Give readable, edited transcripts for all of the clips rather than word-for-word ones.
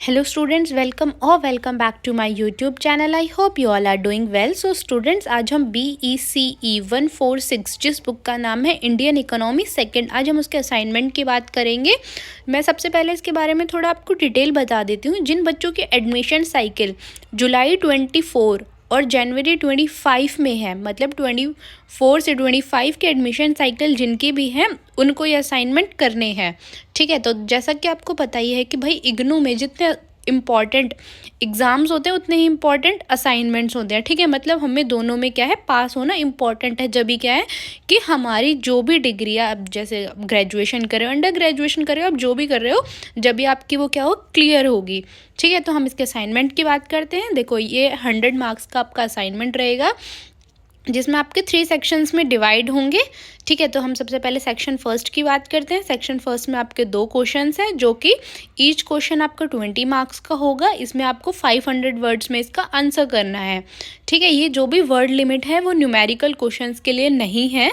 Hello students, welcome back to my YouTube channel. I hope you all are doing well. So students, आज हम BECE 146 जिस book का नाम है Indian economy second, आज हम उसके असाइनमेंट की बात करेंगे। मैं सबसे पहले इसके बारे में थोड़ा आपको डिटेल बता देती हूँ। जिन बच्चों की एडमिशन साइकिल जुलाई 24 और जनवरी 25 में है, मतलब 24 से 25 के एडमिशन साइकिल जिनके भी हैं उनको ये असाइनमेंट करने हैं। ठीक है, तो जैसा कि आपको पता ही है कि भाई इग्नू में जितने इम्पॉर्टेंट एग्ज़ाम्स होते हैं उतने ही इम्पॉर्टेंट असाइनमेंट्स होते हैं। ठीक है, मतलब हमें दोनों में क्या है, पास होना इम्पॉर्टेंट है। जब भी क्या है कि हमारी जो भी डिग्री है, अब जैसे ग्रेजुएशन कर रहे हो, अंडर ग्रेजुएशन कर रहे हो, आप जो भी कर रहे हो, जब भी आपकी वो क्या हो, क्लियर होगी। ठीक है, तो हम इसके असाइनमेंट की बात करते हैं। देखो, ये 100 मार्क्स का आपका असाइनमेंट रहेगा जिसमें आपके 3 सेक्शंस में डिवाइड होंगे। ठीक है, तो हम सबसे पहले सेक्शन फर्स्ट की बात करते हैं। सेक्शन फर्स्ट में आपके 2 क्वेश्चंस हैं, जो कि ईच क्वेश्चन आपका 20 मार्क्स का होगा। इसमें आपको 500 वर्ड्स में इसका आंसर करना है। ठीक है, ये जो भी वर्ड लिमिट है वो न्यूमेरिकल क्वेश्चंस के लिए नहीं है।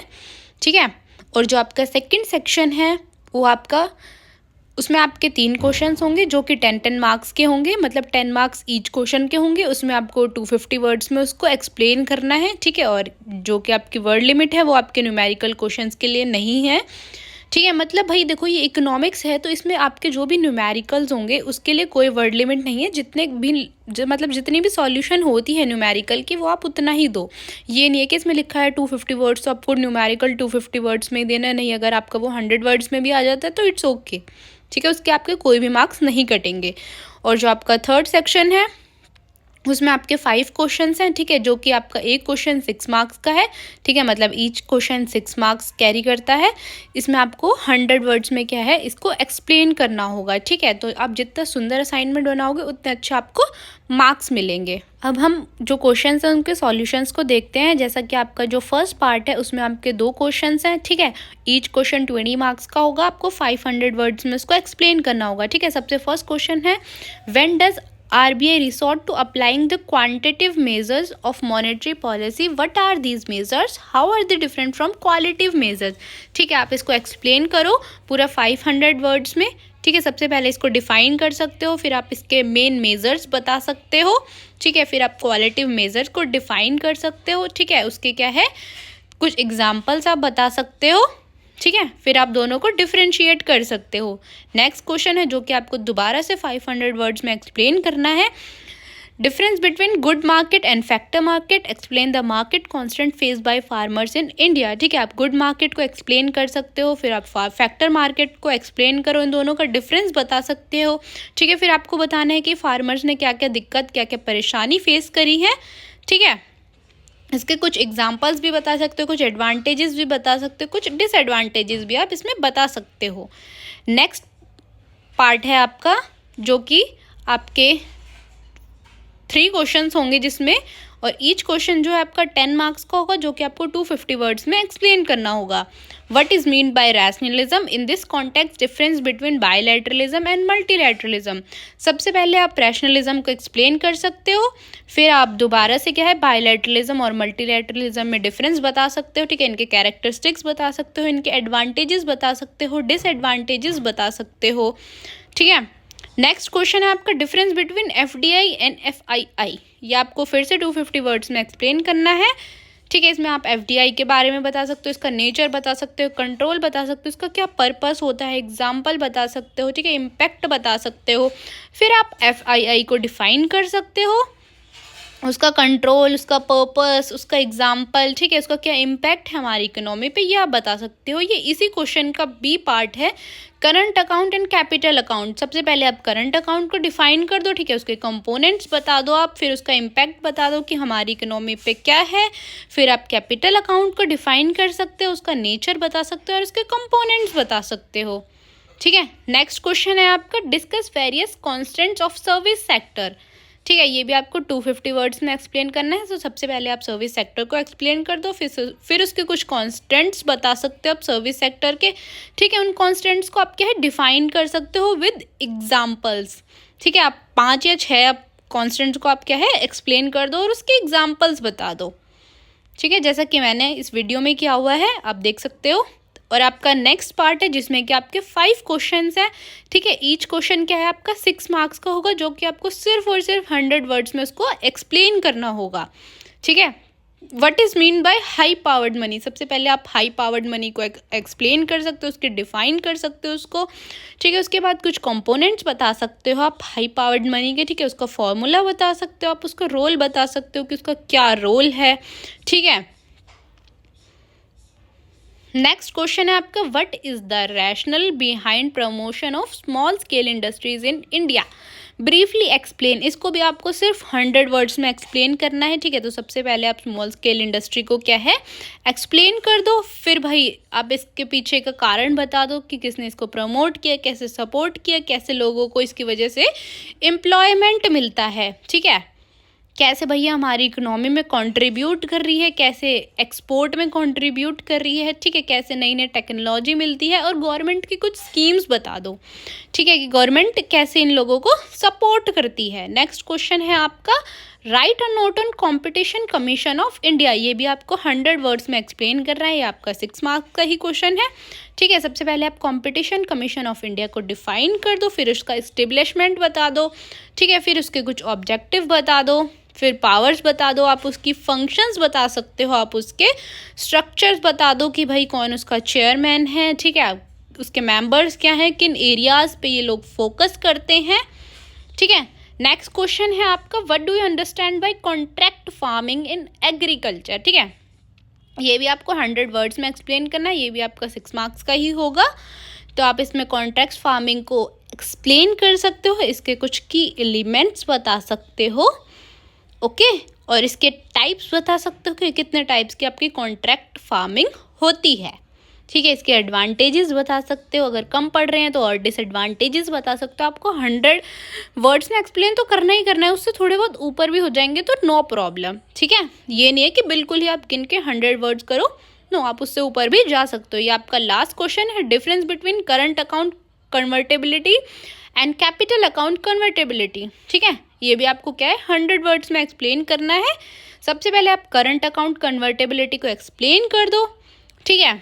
ठीक है, और जो आपका सेकेंड सेक्शन है वो आपका, उसमें आपके 3 क्वेश्चंस होंगे जो कि 10 मार्क्स के होंगे, मतलब 10 मार्क्स ईच क्वेश्चन के होंगे। उसमें आपको 250 वर्ड्स में उसको एक्सप्लेन करना है। ठीक है, और जो कि आपकी वर्ड लिमिट है वो आपके न्यूमेरिकल क्वेश्चंस के लिए नहीं है। ठीक है, मतलब भाई देखो, ये इकोनॉमिक्स है तो इसमें आपके जो भी न्यूमेरिकल्स होंगे उसके लिए कोई वर्ड लिमिट नहीं है। जितने भी मतलब जितनी भी सॉल्यूशन होती है न्यूमेरिकल की, वो आप उतना ही दो। ये नहीं है कि इसमें लिखा है 250 वर्ड्स तो आपको न्यूमेरिकल 250 वर्ड्स में देना नहीं। अगर आपका वो 100 वर्ड्स में भी आ जाता है तो इट्स ओके। ठीक है, उसके आपके कोई भी मार्क्स नहीं कटेंगे। और जो आपका थर्ड सेक्शन है उसमें आपके 5 क्वेश्चंस हैं। ठीक है, जो कि आपका एक क्वेश्चन 6 मार्क्स का है। ठीक है, मतलब ईच क्वेश्चन 6 मार्क्स कैरी करता है। इसमें आपको 100 वर्ड्स में क्या है, इसको एक्सप्लेन करना होगा। ठीक है, तो आप जितना सुंदर असाइनमेंट बनाओगे उतने अच्छे आपको मार्क्स मिलेंगे। अब हम जो क्वेश्चंस हैं उनके सॉल्यूशंस को देखते हैं। जैसा कि आपका जो फर्स्ट पार्ट है उसमें आपके 2 क्वेश्चंस हैं। ठीक है, ईच क्वेश्चन 20 मार्क्स का होगा। आपको 500 वर्ड्स में उसको एक्सप्लेन करना होगा। ठीक है, सबसे फर्स्ट क्वेश्चन है, when does RBI resort to applying the quantitative measures of monetary policy? What are these measures? How are they different from qualitative measures? ठीक है, आप इसको एक्सप्लेन करो पूरा 500 वर्ड्स में। ठीक है, सबसे पहले इसको डिफाइन कर सकते हो, फिर आप इसके मेन मेजर्स बता सकते हो। ठीक है, फिर आप क्वालिटेटिव मेजर्स को डिफाइन कर सकते हो। ठीक है, उसके क्या है, कुछ एग्जाम्पल्स आप बता सकते हो। ठीक है, फिर आप दोनों को डिफरेंशिएट कर सकते हो। नेक्स्ट क्वेश्चन है जो कि आपको दोबारा से 500 वर्ड्स में एक्सप्लेन करना है। Difference between good market and factor market, explain the market constant face by farmers in India. ठीक है, आप गुड मार्केट को एक्सप्लेन कर सकते हो, फिर आप फैक्टर मार्केट को एक्सप्लेन करो, इन दोनों का डिफरेंस बता सकते हो। ठीक है, फिर आपको बताना है कि फार्मर्स ने क्या क्या दिक्कत, क्या क्या परेशानी फेस करी है। ठीक है, इसके कुछ एग्जाम्पल्स भी बता सकते हो, कुछ एडवांटेजेस भी बता सकते हो, कुछ डिसएडवांटेजेस भी आप इसमें बता सकते हो। नेक्स्ट पार्ट है आपका, जो कि आपके 3 क्वेश्चंस होंगे जिसमें, और ईच क्वेश्चन जो है आपका 10 मार्क्स का होगा, जो कि आपको 250 वर्ड्स में एक्सप्लेन करना होगा। What is mean by rationalism in this context, difference between bilateralism and multilateralism. सबसे पहले आप रैशनलिज्म को एक्सप्लेन कर सकते हो, फिर आप दोबारा से क्या है, बायलैटरलिज्म और मल्टीलैटरलिज्म में डिफरेंस बता सकते हो। ठीक है, इनके कैरेक्टरिस्टिक्स बता सकते हो, इनके एडवांटेजेस बता सकते हो, डिसएडवांटेजेस बता सकते हो। ठीक है, नेक्स्ट क्वेश्चन है आपका, difference between FDI and FII। ये आपको फिर से 250 वर्ड्स में एक्सप्लेन करना है। ठीक है, इसमें आप FDI के बारे में बता सकते हो, इसका नेचर बता सकते हो, कंट्रोल बता सकते हो, इसका क्या पर्पस होता है, एग्जाम्पल बता सकते हो। ठीक है, इम्पैक्ट बता सकते हो। फिर आप FII को डिफाइन कर सकते हो, उसका कंट्रोल, उसका पर्पस, उसका एग्जाम्पल। ठीक है, उसका क्या इम्पैक्ट है हमारी इकोनॉमी पे, ये आप बता सकते हो। ये इसी क्वेश्चन का B पार्ट है, current account and capital account. सबसे पहले आप करंट अकाउंट को डिफाइन कर दो। ठीक है, उसके कंपोनेंट्स बता दो आप, फिर उसका इम्पैक्ट बता दो कि हमारी इकोनॉमी पे क्या है। फिर आप कैपिटल अकाउंट को डिफाइन कर सकते हो, उसका नेचर बता सकते हो और उसके कंपोनेंट्स बता सकते हो। ठीक है, नेक्स्ट क्वेश्चन है आपका, discuss various constants of service sector. ठीक है, ये भी आपको 250 वर्ड्स में एक्सप्लेन करना है। तो सबसे पहले आप सर्विस सेक्टर को एक्सप्लेन कर दो, फिर उसके कुछ कॉन्स्टेंट्स बता सकते हो आप सर्विस सेक्टर के। ठीक है, उन कॉन्स्टेंट्स को आप क्या है, डिफाइन कर सकते हो विद एग्जाम्पल्स। ठीक है, आप 5 या 6 कॉन्स्टेंट्स को आप क्या है, एक्सप्लेन कर दो और उसके एग्जाम्पल्स बता दो। ठीक है, जैसा कि मैंने इस वीडियो में किया हुआ है, आप देख सकते हो। और आपका नेक्स्ट पार्ट है जिसमें कि आपके 5 क्वेश्चंस हैं, ठीक है। ईच क्वेश्चन क्या है आपका 6 मार्क्स का होगा, जो कि आपको सिर्फ और सिर्फ 100 वर्ड्स में उसको एक्सप्लेन करना होगा, ठीक है। What is mean by high powered money, सबसे पहले आप हाई पावर्ड मनी को एक्सप्लेन कर सकते हो, उसके डिफाइन कर सकते हो उसको, ठीक है। उसके बाद कुछ कंपोनेंट्स बता सकते हो आप हाई पावर्ड मनी के, ठीक है। उसका फॉर्मूला बता सकते हो आप, उसका रोल बता सकते हो कि उसका क्या रोल है, ठीक है। नेक्स्ट क्वेश्चन है आपका what is the rational behind promotion of small scale industries in India, briefly explain. इसको भी आपको सिर्फ 100 वर्ड्स में एक्सप्लेन करना है, ठीक है। तो सबसे पहले आप स्मॉल स्केल इंडस्ट्री को क्या है एक्सप्लेन कर दो, फिर भाई आप इसके पीछे का कारण बता दो कि किसने इसको प्रमोट किया, कैसे सपोर्ट किया, कैसे लोगों को इसकी वजह से एम्प्लॉयमेंट मिलता है, ठीक है। कैसे भैया हमारी इकोनॉमी में कंट्रीब्यूट कर रही है, कैसे एक्सपोर्ट में कंट्रीब्यूट कर रही है, ठीक है। कैसे नई नई टेक्नोलॉजी मिलती है, और गवर्नमेंट की कुछ स्कीम्स बता दो, ठीक है, कि गवर्नमेंट कैसे इन लोगों को सपोर्ट करती है। नेक्स्ट क्वेश्चन है आपका right a note on competition commission of India, ये भी आपको 100 वर्ड्स में एक्सप्लेन कर रहा है, ये आपका 6 मार्क्स का ही क्वेश्चन है, ठीक है। सबसे पहले आप कंपटीशन कमीशन ऑफ इंडिया को डिफाइन कर दो, फिर उसका इस्टेब्लिशमेंट बता दो, ठीक है। फिर उसके कुछ ऑब्जेक्टिव बता दो, फिर पावर्स बता दो, आप उसकी फंक्शंस बता सकते हो, आप उसके स्ट्रक्चर्स बता दो कि भाई कौन उसका चेयरमैन है, ठीक है, उसके मेंबर्स क्या हैं, किन एरियाज पे ये लोग फोकस करते हैं, ठीक है। नेक्स्ट क्वेश्चन है आपका what do you understand by contract farming in agriculture, ठीक है। ये भी आपको 100 वर्ड्स में एक्सप्लेन करना है, ये भी आपका 6 मार्क्स का ही होगा। तो आप इसमें कॉन्ट्रैक्ट फार्मिंग को एक्सप्लेन कर सकते हो, इसके कुछ की एलिमेंट्स बता सकते हो, ओके। और इसके टाइप्स बता सकते हो कि कितने टाइप्स की आपकी कॉन्ट्रैक्ट फार्मिंग होती है, ठीक है। इसके एडवांटेजेस बता सकते हो, अगर कम पढ़ रहे हैं तो और डिसएडवांटेजेस बता सकते हो। आपको 100 वर्ड्स में एक्सप्लेन तो करना ही करना है, उससे थोड़े बहुत ऊपर भी हो जाएंगे तो नो प्रॉब्लम, ठीक है। ये नहीं है कि बिल्कुल ही आप गिन के 100 वर्ड्स करो, नो, आप उससे ऊपर भी जा सकते हो। ये आपका लास्ट क्वेश्चन है difference between current account convertibility and capital account convertibility, ठीक है। ये भी आपको क्या है 100 वर्ड्स में एक्सप्लेन करना है। सबसे पहले आप करंट अकाउंट कन्वर्टेबिलिटी को एक्सप्लेन कर दो, ठीक है।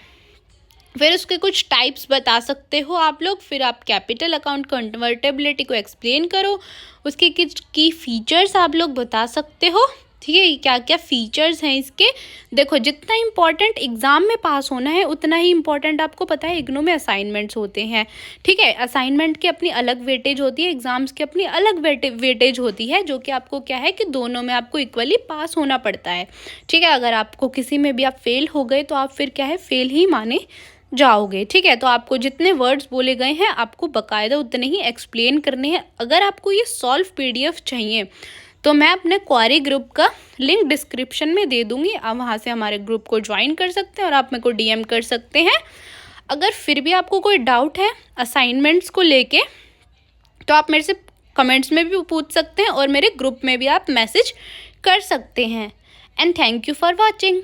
फिर उसके कुछ टाइप्स बता सकते हो आप लोग, फिर आप कैपिटल अकाउंट कन्वर्टेबिलिटी को एक्सप्लेन करो, उसके कुछ की फीचर्स आप लोग बता सकते हो, ठीक है। क्या क्या फीचर्स हैं इसके, देखो जितना इम्पॉर्टेंट एग्जाम में पास होना है उतना ही इम्पॉर्टेंट आपको पता है इग्नू में असाइनमेंट्स होते हैं, ठीक है। असाइनमेंट की अपनी अलग वेटेज होती है, एग्जाम्स की अपनी अलग वेटेज होती है, जो कि आपको क्या है कि दोनों में आपको इक्वली पास होना पड़ता है, ठीक है। अगर आपको किसी में भी आप फेल हो गए तो आप फिर क्या है फेल ही माने जाओगे, ठीक है। तो आपको जितने वर्ड्स बोले गए हैं आपको बकायदा उतने ही एक्सप्लेन करने हैं। अगर आपको ये सॉल्व PDF चाहिए तो मैं अपने क्वारी ग्रुप का लिंक डिस्क्रिप्शन में दे दूंगी, आप वहाँ से हमारे ग्रुप को ज्वाइन कर सकते हैं और आप मेरे को DM कर सकते हैं। अगर फिर भी आपको कोई डाउट है असाइनमेंट्स को लेके तो आप मेरे से कमेंट्स में भी पूछ सकते हैं और मेरे ग्रुप में भी आप मैसेज कर सकते हैं। And thank you for watching.